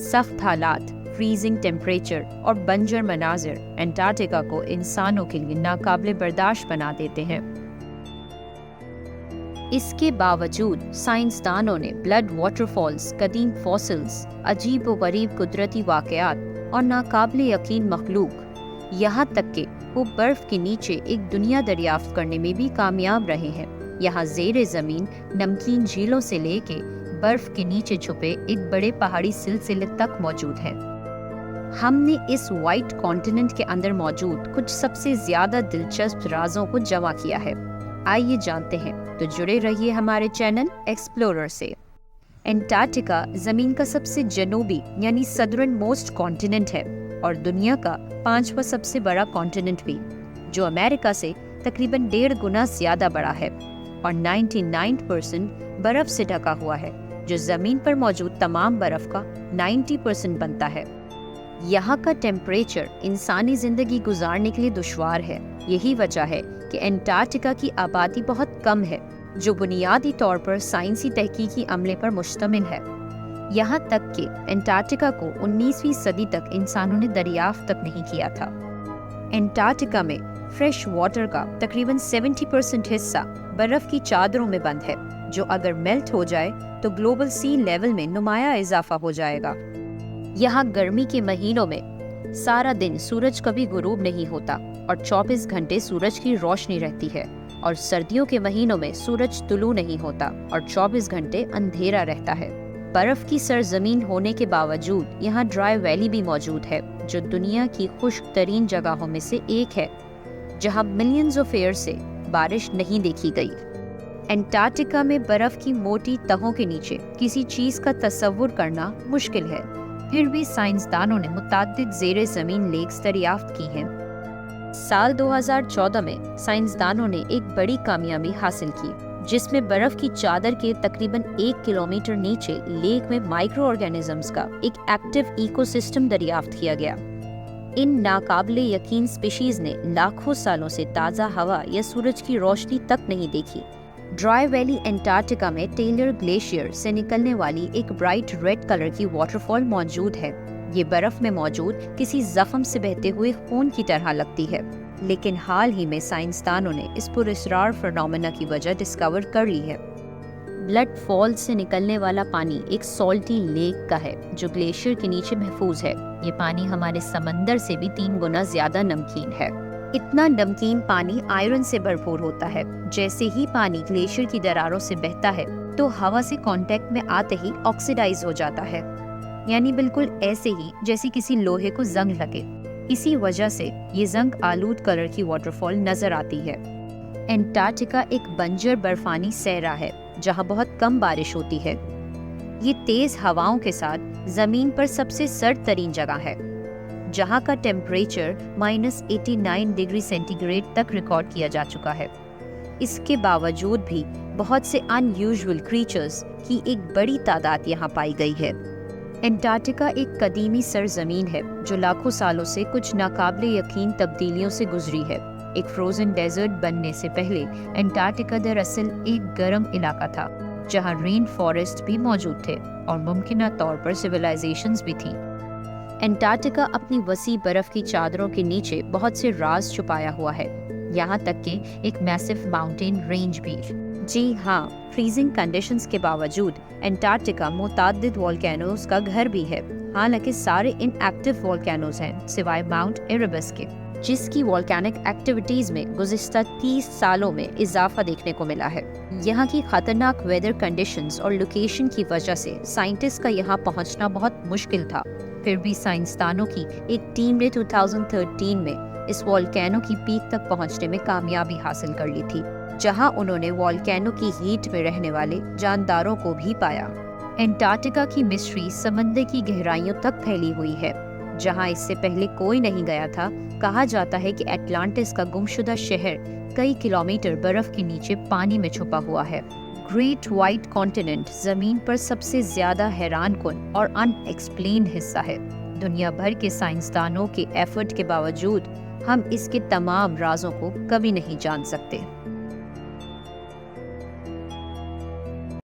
सख्त हालात, freezing temperature और बंजर मनाजिर एंटार्क्टिका को इंसानों के लिए नाकाबिले बर्दाश्त बना देते हैं। इसके बावजूद साइंसदानों ने ब्लड वाटरफॉल्स, कदीम फॉसिल्स, अजीब व गरीब कुदरती वाक़यात और नाकाबिले यकीन मखलूक, यहाँ तक कि वो बर्फ़ के नीचे एक दुनिया दरियाफ्त करने में भी कामयाब रहे हैं। यहाँ ज़ेरे ज़मीन नमकीन झीलों से लेके बर्फ़ के नीचे छुपे एक बड़े पहाड़ी सिलसिले तक मौजूद है। हमने इस वाइट कॉन्टिनेंट के अंदर मौजूद कुछ सबसे ज़्यादा दिलचस्प राज़ों को जमा किया है। आइए जानते हैं, तो जुड़े रहिए हमारे चैनल एक्सप्लोरर से। एंटार्क्टिका ज़मीन का सबसे जनूबी यानी सदर्न मोस्ट कॉन्टिनेंट है और दुनिया का 5वां सबसे बड़ा कॉन्टिनेंट भी, जो अमेरिका से तकरीबन 1.5 गुना ज़्यादा बड़ा है और 99% बर्फ़ से ढका हुआ है, जो ज़मीन पर मौजूद तमाम बर्फ़ का 90% बनता है। यहाँ का टेम्परेचर इंसानी ज़िंदगी गुजारने के लिए दुश्वार है। यही वजह है कि एंटार्क्टिका की आबादी बहुत कम है, जो बुनियादी तौर पर साइंसी तहकीकी अमले पर मुश्तमिल है। यहाँ तक कि एंटार्क्टिका को 19वीं सदी तक इंसानों ने दरियाफ्त तक नहीं किया था। एंटार्क्टिका में फ्रेश वाटर का तकरीबन 70% हिस्सा बर्फ़ की चादरों में बंद है, जो अगर मेल्ट हो जाए तो ग्लोबल सी लेवल में नुमाया इजाफा हो जाएगा। यहाँ गर्मी के महीनों में सारा दिन सूरज कभी गुरूब नहीं होता और 24 घंटे सूरज की रोशनी रहती है, और सर्दियों के महीनों में सूरज तुलू नहीं होता और 24 घंटे अंधेरा रहता है। बर्फ की सरजमीन होने के बावजूद यहाँ ड्राई वैली भी मौजूद है, जो दुनिया की खुश्क तरीन जगहों में से एक है, जहाँ मिलियंस ऑफ ईयर से बारिश नहीं देखी गई। एंटार्क्टिका में बर्फ की मोटी तहों के नीचे किसी चीज का तस्वुर करना मुश्किल है, फिर भी साइंसदानों ने मुताद्दिद ज़ेरे ज़मीन लेक्स दरियाफ्त की हैं। साल 2014 में साइंसदानों ने एक बड़ी कामयाबी हासिल की, जिसमें बर्फ की चादर के तकरीबन 1 किलोमीटर नीचे लेक में माइक्रो ऑर्गेनिजम्स का एक एक्टिव इकोसिस्टम दरियाफ्त किया गया। इन नाकाबिले यकीन स्पीशीज ने लाखों सालों से ताज़ा हवा या सूरज की रोशनी तक नहीं देखी। ड्राई वैली एंटार्क्टिका में टेलर ग्लेशियर से निकलने वाली एक ब्राइट रेड कलर की वाटरफॉल मौजूद है। ये बर्फ में मौजूद किसी जख्म से बहते हुए खून की तरह लगती है, लेकिन हाल ही में साइंसदानों ने इस पुरस्रार फिनोमेना की वजह डिस्कवर कर ली है। ब्लड फॉल से निकलने वाला पानी एक सॉल्टी लेक का है, जो ग्लेशियर के नीचे महफूज है। ये पानी हमारे समंदर से भी 3 गुना ज्यादा नमकीन है। इतना नमकीन पानी आयरन से भरपूर होता है। जैसे ही पानी ग्लेशियर की दरारों से बहता है तो हवा से कांटेक्ट में आते ही ऑक्सीडाइज हो जाता है, यानी बिल्कुल ऐसे ही जैसे किसी लोहे को जंग लगे। इसी वजह से ये जंग आलूद कलर की वाटरफॉल नजर आती है। एंटार्क्टिका एक बंजर बर्फानी सहरा है, जहाँ बहुत कम बारिश होती है। ये तेज हवाओं के साथ जमीन पर सबसे सर्द तरीन जगह है, जहाँ का टेम्परेचर -89 डिग्री सेंटीग्रेड तक रिकॉर्ड किया जा चुका है। इसके बावजूद भी बहुत से अनयूजुअल क्रीचर्स की एक बड़ी तादाद यहाँ पाई गई है। एंटार्क्टिका एक कदीमी सरजमीन है, जो लाखों सालों से कुछ नाकाबिले यकीन तब्दीलियों से गुजरी है। एक फ्रोजन डेजर्ट बनने से पहले एंटार्क्टिका दरअसल एक गर्म इलाका था, जहाँ रेन फॉरेस्ट भी मौजूद थे और मुमकिन तौर पर सिविलाइजेशंस भी थी। एंटार्क्टिका अपनी वसी बर्फ की चादरों के नीचे बहुत से राज छुपाया हुआ है, यहाँ तक कि एक मैसिव माउंटेन रेंज भी। जी हाँ, फ्रीजिंग कंडीशंस के बावजूद एंटार्क्टिका मुताद्दिद वोल्केनोज का घर भी है। हालांकि सारे इनएक्टिव वोल्केनोज हैं सिवाय माउंट एरेबस के, जिसकी वोल्केनिक एक्टिविटीज में गुज़िश्ता 30 सालों में इजाफा देखने को मिला है। यहाँ की खतरनाक वेदर कंडीशंस और लोकेशन की वजह से साइंटिस्ट का यहाँ पहुँचना बहुत मुश्किल था। फिर भी साइंसदानों की एक टीम ने 2013 में इस वोल्केनो की पीक तक पहुँचने में कामयाबी हासिल कर ली थी, जहां उन्होंने वोल्केनो की हीट में रहने वाले जानदारों को भी पाया। एंटार्क्टिका की मिस्ट्री समंदर की गहराइयों तक फैली हुई है, जहां इससे पहले कोई नहीं गया था। कहा जाता है कि एटलांटिस का गुमशुदा शहर कई किलोमीटर बर्फ के नीचे पानी में छुपा हुआ है। ग्रेट व्हाइट कॉन्टिनेंट जमीन पर सबसे ज्यादा हैरानकुन और अनएक्सप्लेन्ड हिस्सा है। दुनिया भर के साइंसदानों के एफर्ट के बावजूद हम इसके तमाम राजों को कभी नहीं जान सकते।